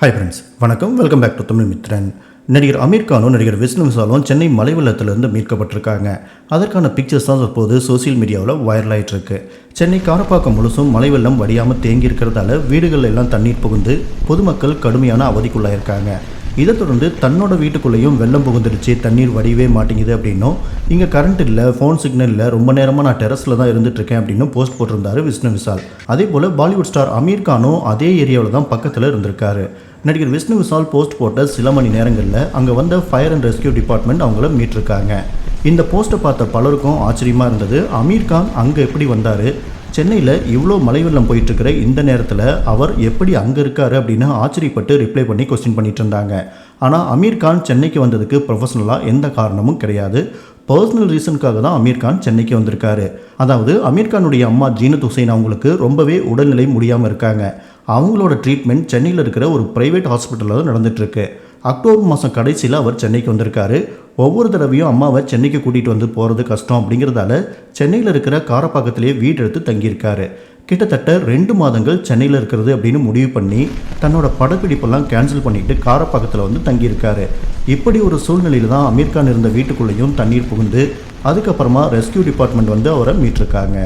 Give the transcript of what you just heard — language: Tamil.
ஹாய் ஃப்ரெண்ட்ஸ், வணக்கம். Welcome back to Tamilmithran. நடிகர் அமீர் கானும் நடிகர் விஷ்ணு விஷாலும் சென்னை மலை வெள்ளத்திலிருந்து மீட்கப்பட்டிருக்காங்க. அதற்கான பிக்சர்ஸ் தான் தற்போது சோசியல் மீடியாவில் வைரல் ஆகிட்டு இருக்கு. சென்னை காரப்பாக்கம் முழுசும் மலை வெள்ளம் வடியாமல் தேங்கி இருக்கிறதால வீடுகள் எல்லாம் தண்ணீர் புகுந்து பொதுமக்கள் கடுமையான அவதிக்குள்ளாயிருக்காங்க. இதை தொடர்ந்து தன்னோட வீட்டுக்குள்ளேயும் வெள்ளம் புகுந்துடுச்சு, தண்ணீர் வடியவே மாட்டேங்குது அப்படின்னும், இங்கே கரண்ட் இல்லை, ஃபோன் சிக்னல் இல்லை, ரொம்ப நேரமாக நான் டெரஸில் தான் இருந்துகிட்ருக்கேன் அப்படின்னு போஸ்ட் போட்டிருந்தாரு விஷ்ணு விஷால். அதே போல் பாலிவுட் ஸ்டார் அமீர் கானும் அதே ஏரியாவில் தான் பக்கத்தில் இருந்திருக்காரு. நடிகர் விஷ்ணு விஷால் போஸ்ட் போட்ட சில மணி நேரங்களில் அங்கே வந்த ஃபயர் அண்ட் ரெஸ்கியூ டிபார்ட்மெண்ட் அவங்கள மீட்டிருக்காங்க. இந்த போஸ்ட்டை பார்த்த பலருக்கும் ஆச்சரியமாக இருந்தது. அமீர் கான் அங்கே எப்படி வந்தார், சென்னையில் இவ்வளோ மழை வெள்ளம் போயிட்டுருக்கிற இந்த நேரத்தில் அவர் எப்படி அங்கே இருக்கார் அப்படின்னு ஆச்சரியப்பட்டு ரிப்ளை பண்ணி கொஸ்டின் பண்ணிட்டு இருந்தாங்க. ஆனால் அமீர் கான் சென்னைக்கு வந்ததுக்கு ப்ரொஃபஷனலாக எந்த காரணமும் கிடையாது. பர்சனல் ரீசனுக்காக தான் அமீர் கான் சென்னைக்கு வந்திருக்காரு. அதாவது அமீர் கானுடைய அம்மா ஜீனத் ஹுசைன் அவங்களுக்கு ரொம்பவே உடல்நிலை முடியாமல் இருக்காங்க. அவங்களோட ட்ரீட்மெண்ட் சென்னையில் இருக்கிற ஒரு ப்ரைவேட் ஹாஸ்பிட்டலில் தான் நடந்துகிட்ருக்கு. அக்டோபர் மாதம் கடைசியில் அவர் சென்னைக்கு வந்திருக்காரு. ஒவ்வொரு தடவையும் அம்மாவை சென்னைக்கு கூட்டிகிட்டு வந்து போகிறது கஷ்டம் அப்படிங்கிறதால சென்னையில் இருக்கிற காரப்பாக்கத்திலேயே வீடு எடுத்து தங்கியிருக்காரு. கிட்டத்தட்ட 2 மாதங்கள் சென்னையில் இருக்கிறது அப்படின்னு முடிவு பண்ணி தன்னோட படப்பிடிப்பெல்லாம் கேன்சல் பண்ணிவிட்டு காரப்பாக்கத்தில் வந்து தங்கியிருக்காரு. இப்படி ஒரு சூழ்நிலையில் தான் அமீர் கான் இருந்த வீட்டுக்குள்ளேயும் தண்ணீர் புகுந்து அதுக்கப்புறமா ரெஸ்கியூ டிபார்ட்மெண்ட் வந்து அவரை மீட்டிருக்காங்க.